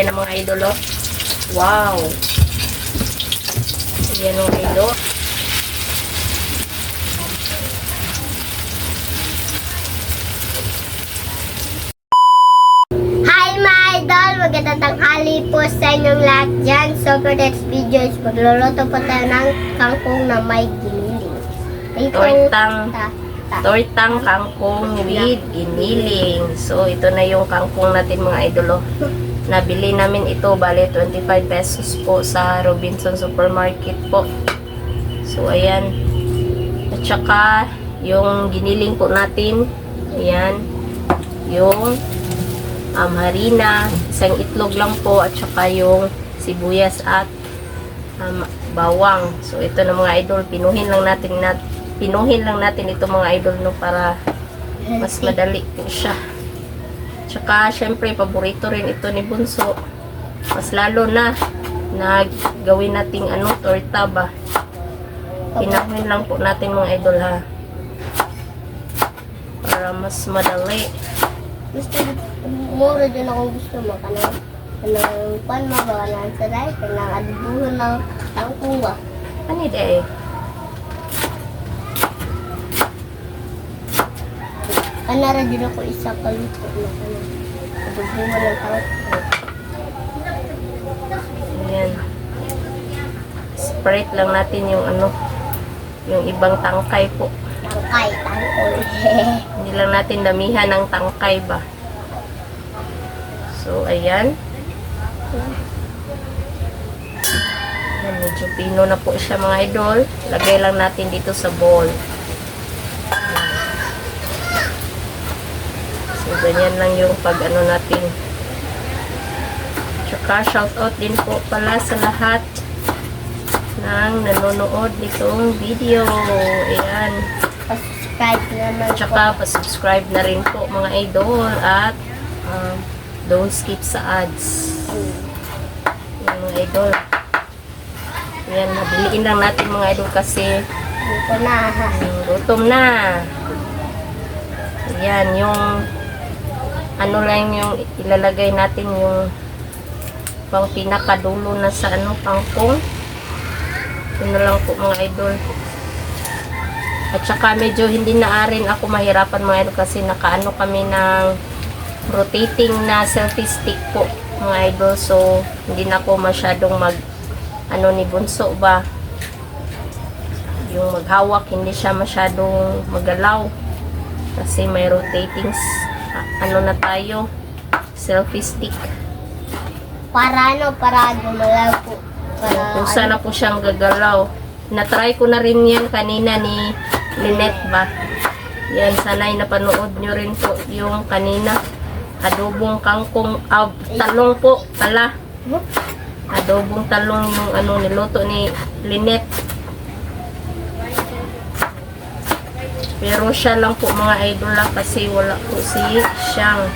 Ayan ang mga idol, oh. Wow! Ayan ang mga idol. Hi mga idol! Magandang tanghali po sa inyong lahat dyan. So for next video is magluluto po tayo ng kangkong na may giniling. Tortang kangkong with giniling. So ito na yung kangkong natin mga idol, oh. Nabili namin ito, bale 25 pesos po sa Robinson Supermarket po. So ayan. At saka yung giniling po natin, ayan, yung harina, isang itlog lang po, at saka yung sibuyas at bawang. So ito na mga idol, pinuhin lang natin ito mga idol, no, para mas madali po siya. Tsaka syempre paborito rin ito ni Bunso, mas lalo na gawin nating torta ba. Pinuhin lang po natin mga idol, ha, para mas madali. Mura din ako gusto mo kanang pan mabawalan sa dahil kanang adibuhan ng kangkong ba. Ano day? Kanara din ako isa kaluto na adibuhan ng kangkong. Ayan. Spread lang natin yung yung ibang tangkay po. Tangkol. Hindi lang natin damihan ng tangkay ba. So, ayan. Ayan, medyo pino na po siya mga idol. Lagay lang natin dito sa bowl. So, ganyan lang yung natin. Tsaka, shoutout din po pala sa lahat ng nanonood nitong video. Ayan. Subscribe naman po. Tsaka, pa-subscribe na rin po mga idol. At, don't skip sa ads. Yan mga idol. Yan, nabiliin lang natin mga idol kasi Dito na. gutom na. Yan, yung lang yung ilalagay natin yung pang pinakadulo na sa kangkong. Yun na lang po mga idol. At saka medyo hindi na rin ako mahirapan mga idol kasi nakaano kami ng rotating na selfie stick po mga idol. So hindi na ako masyadong ni Bunso ba, yung maghawak, hindi siya masyadong magalaw kasi may rotating na tayo selfie stick Para gumalaw po. kung sana po siyang gagalaw. Na-try ko na rin yan kanina ni Lynette ba. Yan, sana'y napanood nyo rin po yung kanina. Adobong kangkong, talong po pala. Adobong talong yung niluto ni Lynette. Pero siya lang po mga idol lang kasi wala po si Siyang.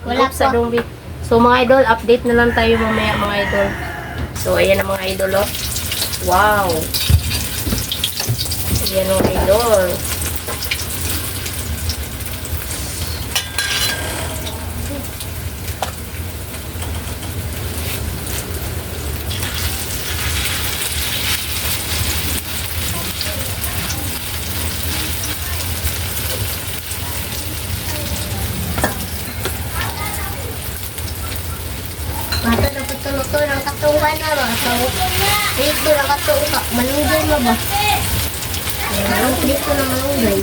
Wala sa po. Dongbi. So mga idol, update na lang tayo mamaya mga idol. So ayan ang mga idol, oh. Wow! Ayan ang mga idol. Bata na patuluto ng katungan na ba? So, dito ng katungan. Malunggay mo ba? Dito na malunggay.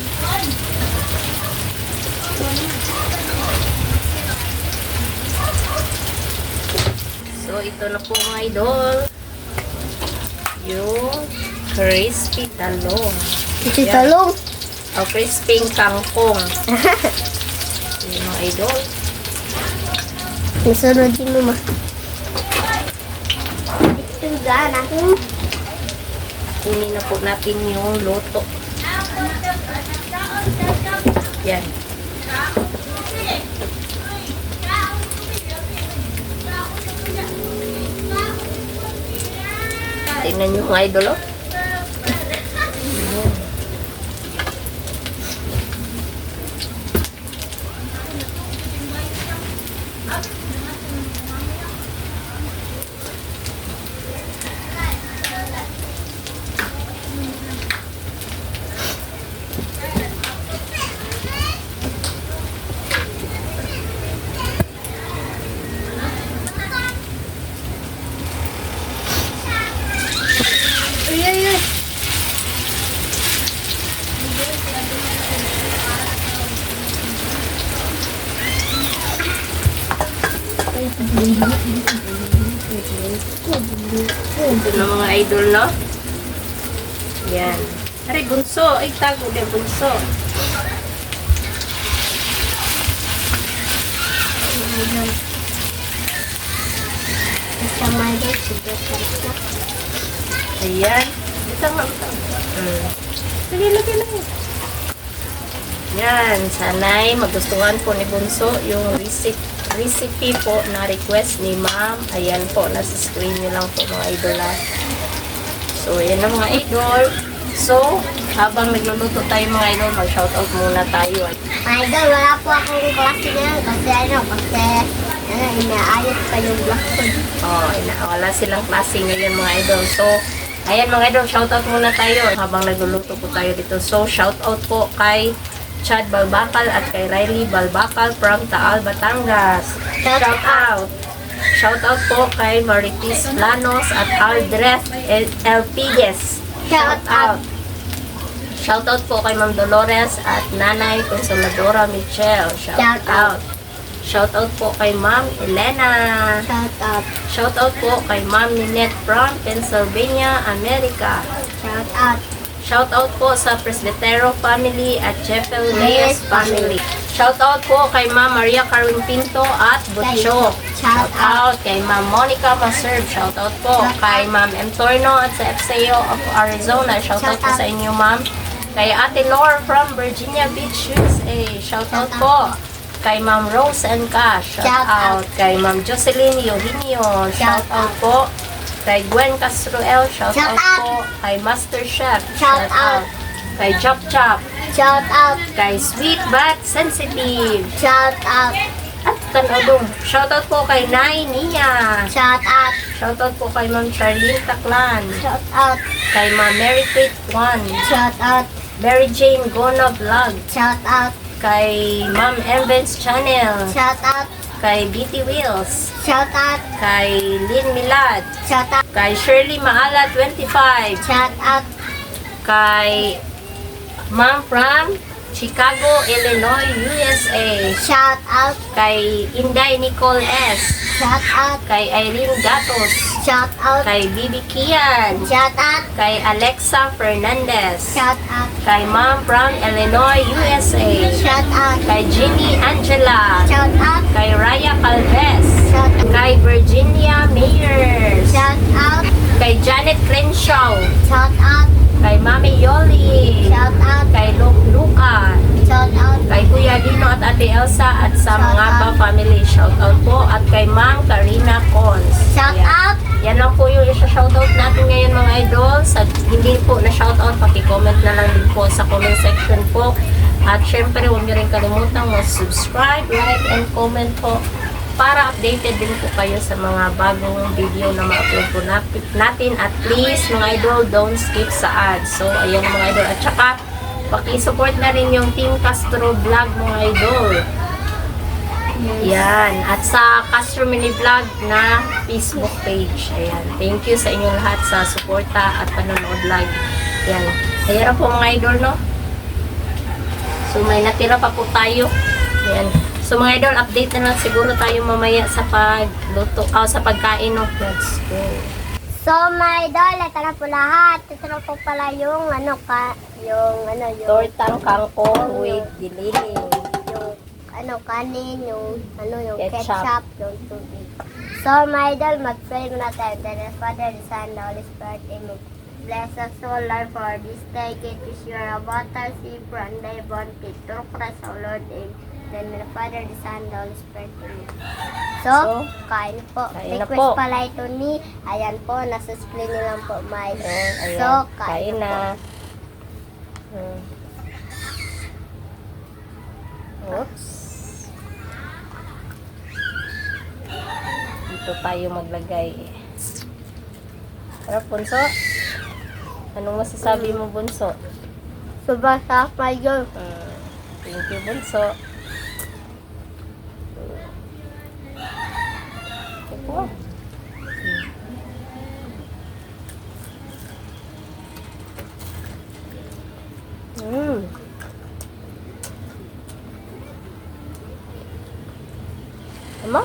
So ito na po mga idol. Yung crispy talong. Ito Yan. talong. Crispy kangkong. Yung mga idol. Nasunod din mo ma. Ito ga natin. Kunin na po natin yung luto. Yan. Tingnan nyo mga idol, oh. Ito na mga idol, no? Yan. Aray, bunso. Ay, tago din, bunso. Basta may doon, sige, sarap. Ayan. Ito nga. Sige, lagi lang. Yan. Sana'y magustuhan po ni Bunso yung recipe po na request ni Ma'am. Ayan po. Nasa screen nyo lang po mga idol. So, ayan na mga idol. So, habang nagluluto tayo mga idol, mag-shoutout muna tayo. Idol, wala po akong klase ngayon kasi inaayos pa yung vlog ko. Oh, wala silang klase ngayon mga idol. So, ayan mga idol, shoutout muna tayo habang nagluluto po tayo dito. So, shoutout po kay Chad Balbacal at kay Riley Balbacal from Taal, Batangas. Shoutout! Shoutout po kay Maritis Planos at Aldreth Elpigues. Shoutout! Shoutout po kay Ma'am Dolores at Nanay Consoladora Michelle. Shoutout! Shoutout po kay Ma'am Elena. Shoutout. Shoutout po kay Ma'am Ninette from Pennsylvania, America. Shoutout. Shoutout po sa Presbytero family at Chapel Reyes family. Shoutout po kay Ma'am Maria Carmen Pinto at Butchok. Shoutout kay Ma'am Monica Maserv. Shoutout po kay Ma'am M. Torno at sa FCO of Arizona. Shoutout po sa inyo, Ma'am. Kay Ate Lore from Virginia Beach, USA. Shoutout po kay Ma'am Rose and Cash. Shoutout kay Ma'am Jocelyn Eugenio. Shoutout po kay Gwen Castroel. Shoutout po kay Master Chef. Shoutout kay Chop Chop. Shoutout. Kay Sweet But Sensitive. Shoutout. At kanodong. Shoutout po kay Nay Nia. Shoutout. Shoutout po kay Ma'am Charlene Taclan. Shoutout. Kay Ma'am Mary Kate Juan. Shoutout. Mary Jane Gona Vlog. Shoutout. Kay Ma'am Evans Channel. Shoutout. Kay BT Wheels. Shoutout. Kay Lynn Milad. Shoutout. Kay Shirley Maala 25. Shoutout. Kay Ma'am from Chicago, Illinois, USA. Shoutout. Kay Inday Nicole S. Shoutout. Kay Irene Gatos. Shoutout. Kay Bibi Kian. Shoutout. Kay Alexa Fernandez. Shoutout. Kay Ma'am from Illinois, USA. Shoutout. Kay Ginny Angela. Shoutout. Kay Raya Calves. Shoutout. Kay Virginia Mayers. Shoutout. Kay Janet Crenshaw. Shoutout. Kay Mami Yoli. Shoutout. Kay Luca. Shoutout. Kay Kuya Dino at Ate Elsa at sa mga pa-family. Shoutout po. At kay Ma'am Karina Cons. Shoutout. Yan lang po yung isa-shoutout natin ngayon mga idol. Sa hindi po na shoutout, paki-comment na lang din po sa comment section po. At syempre, huwag nyo rin kalimutan mag-subscribe, like, and comment po para updated din po kayo sa mga bagong video na ma-upload po natin. At please, mga idol, don't skip sa ads. So, ayan mga idol. At saka, paki-support na rin yung Team Castro Vlog mga idol. Yan. At sa Castro Mini Vlog na Facebook page. Ayan. Thank you sa inyong lahat sa suporta at panonood vlog. Yan. Ayan po mga idol, no? So, may natira pa po tayo. Ayan. So, mga idol, update na lang siguro tayo mamaya sa pagluto, sa pagkain, no? Let's go. So, my idol, ito na po lahat. Ito na po pala yung yung Tortang kangkong with dililing. kanin, yung Ketchup. ketchup, yung tubig. So, my idol, mag-pray muna tayo. Then, the Father, the Son, the Holy Spirit, Amen. Bless us, O Lord, for this day. Get is your about us, for and thy bounty. Through Christ, O Lord, Amen. Then, the Father, the Son, the Holy Spirit, Amen. So, kain po. Kain na Request po. pala ito ni, ayan po, nasa screen nyo lang po, my idol. Ayan. So, Kain na. Oops. Dito tayo maglagay. Harap, Bunso. Anong masasabi mo, Bunso? Sobrang sarap, my idol. Thank you, Bunso. Ito. Tama?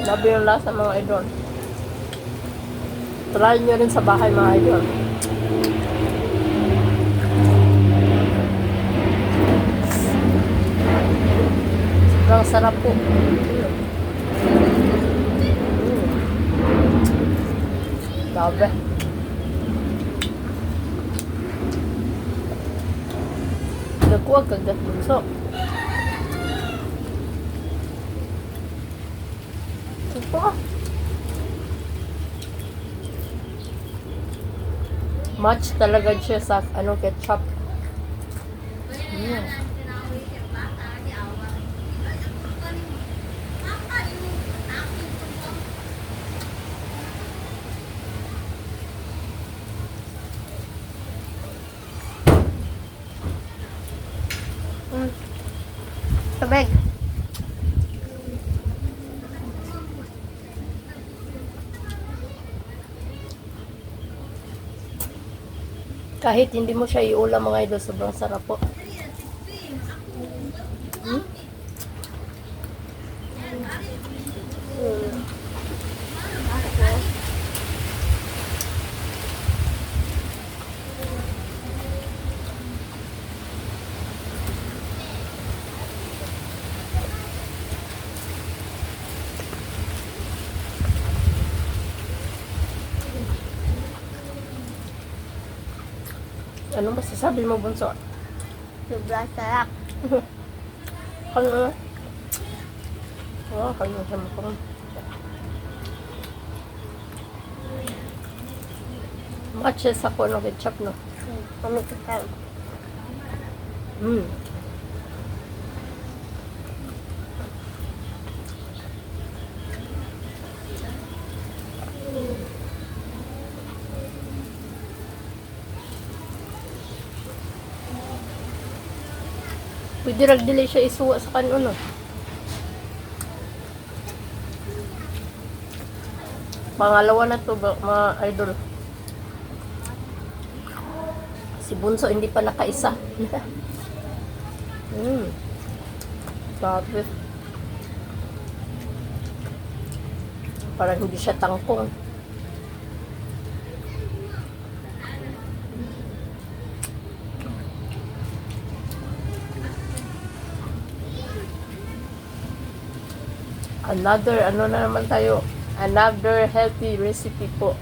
Labi yung lasa mga idol. Try nyo rin sa bahay mga idol. Sobrang sarap po. Grabe. Nagkuwag kagdat bunso. Ito ah. Match talaga siya sa ketchup. Tubig. Kahit hindi mo siya iulam mga idol, sobrang sarap po. Ano masasabi mo, bunso? Sobrang sarap. Ano? Oh, kanya siya mo. Matches ako ng ketchup, no? Kami kasal. Pwede ragdili siya isuwa sa kanon, no? Pangalawa na to, mga idol. Si bunso hindi pa nakaisa. Grabe. Parang hindi siya tangkong. Another, ano na naman tayo? Another healthy recipe po.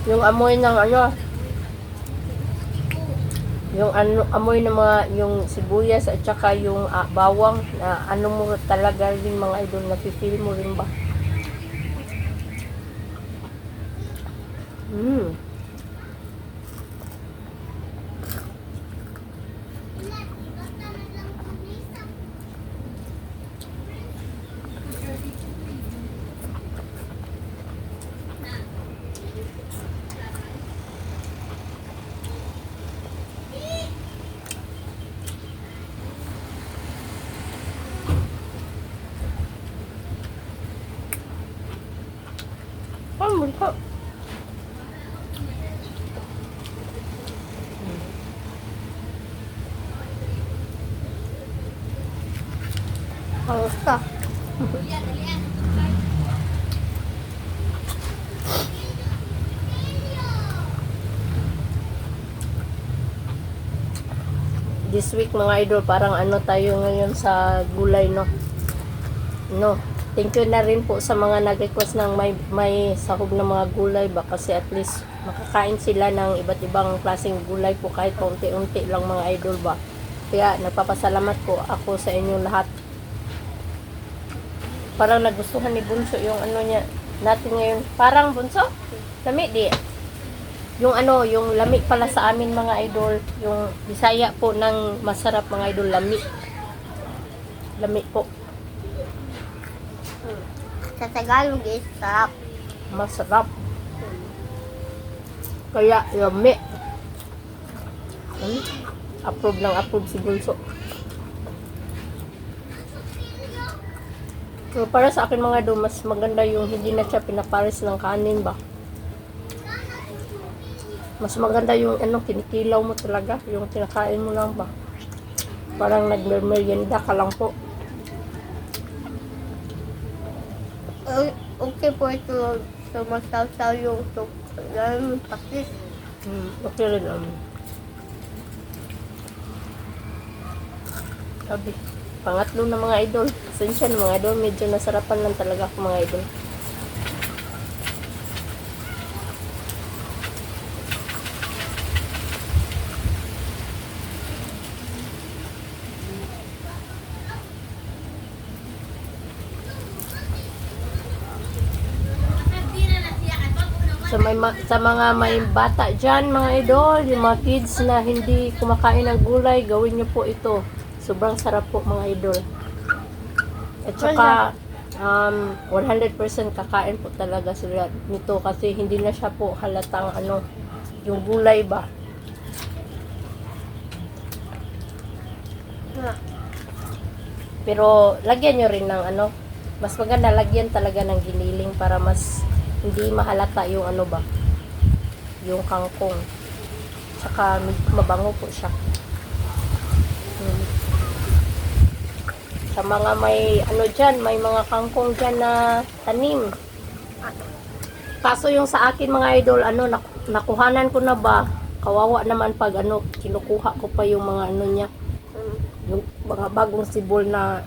Yung amoy ng amoy ng mga, yung sibuyas at saka yung bawang na mo talaga rin mga idol, napipili mo rin ba? Mula. Halos ka. This week mga idol, parang tayo ngayon sa gulay, no? Thank you na rin po sa mga nag-request ng may sahog na mga gulay ba, kasi at least makakain sila ng iba't ibang klaseng gulay po kahit paunti-unti lang mga idol ba. Kaya nagpapasalamat po ako sa inyong lahat. Parang nagustuhan ni Bunso yung niya natin ngayon. Parang Bunso, lami di. Yung yung lami pala sa amin mga idol, yung Bisaya po ng masarap mga idol, lami. Lami po. Sa Tagalog is sarap. Masarap. Kaya yummy. Approve lang approve si Bunso. So, para sa akin mga idol, mas maganda yung hindi na siya pinapares ng kanin ba. Mas maganda yung kinikilaw mo talaga, yung kinakain mo lang ba. Parang nagmerienda ka lang po. Okay po ito. Sumasaw-saw yung soup. Yan, pakis. Okay rin. Sabi, pangatlo na mga idol. Pasensya na mga idol, medyo nasarapan lang talaga ako mga idol. Sa mga may bata dyan, mga idol, yung mga kids na hindi kumakain ng gulay, gawin nyo po ito. Sobrang sarap po mga idol. At saka, 100% kakain po talaga sila nito kasi hindi na siya po halatang yung gulay ba. Pero, lagyan nyo rin ng mas maganda lagyan talaga ng giniling para mas hindi mahalata yung yung kangkong. Tsaka mabango po siya. Sa mga may dyan, may mga kangkong dyan na tanim. Kaso yung sa akin mga idol, nakuhanan ko na ba? Kawawa naman pag kinukuha ko pa yung mga niya. Yung mga bagong sibol na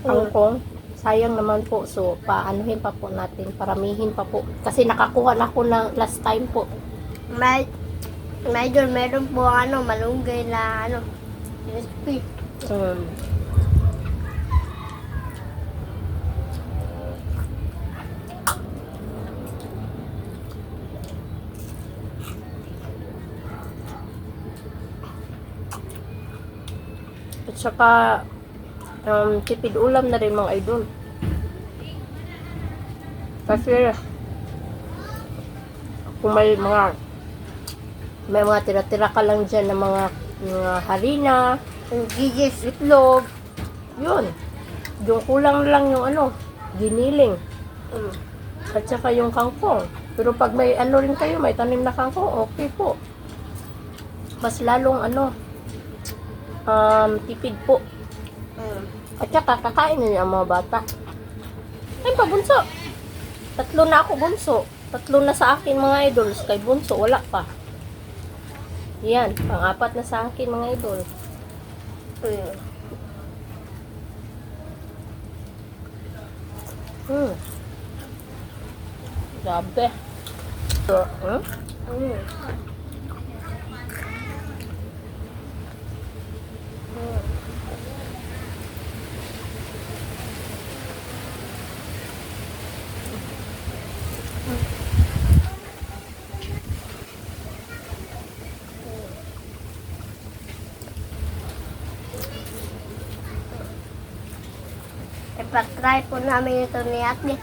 kangkong. Sayang naman po. So, paanuhin pa po natin. Paramihin pa po. Kasi nakakuha na ako na last time po. Meron po malunggay na crispy. At saka, tipid ulam na rin mga idol. Kasi, kung may mga tira-tira ka lang dyan ng mga harina, Gigis. itlog, yun. Yung kulang lang yung giniling. At saka yung kangkong. Pero pag may rin kayo, may tanim na kangkong, okay po. Mas lalong tipid po. At saka kakain na niya ang mga bata. Ay pa, bunso. 3 na ako, bunso. 3 na sa akin mga idols. Kay bunso, wala pa. Yan, pang-4 na sa akin mga idol. Grabe. Ipag-try po namin ito ni Ate.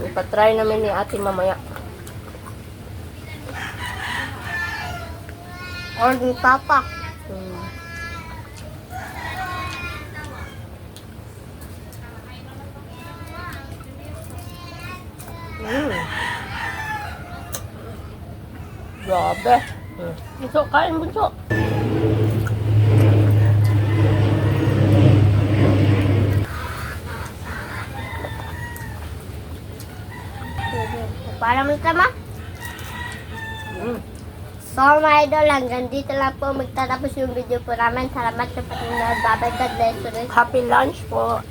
Ipatry namin ni ate mamaya. Or ni Papa. Grabe. Bunso, kain bunso. Para mo tama? So mga idol, hanggang dito lang po magtatapos yung video po namin. Salamat sa patuloy. Bye-bye. God bless you. Happy lunch po.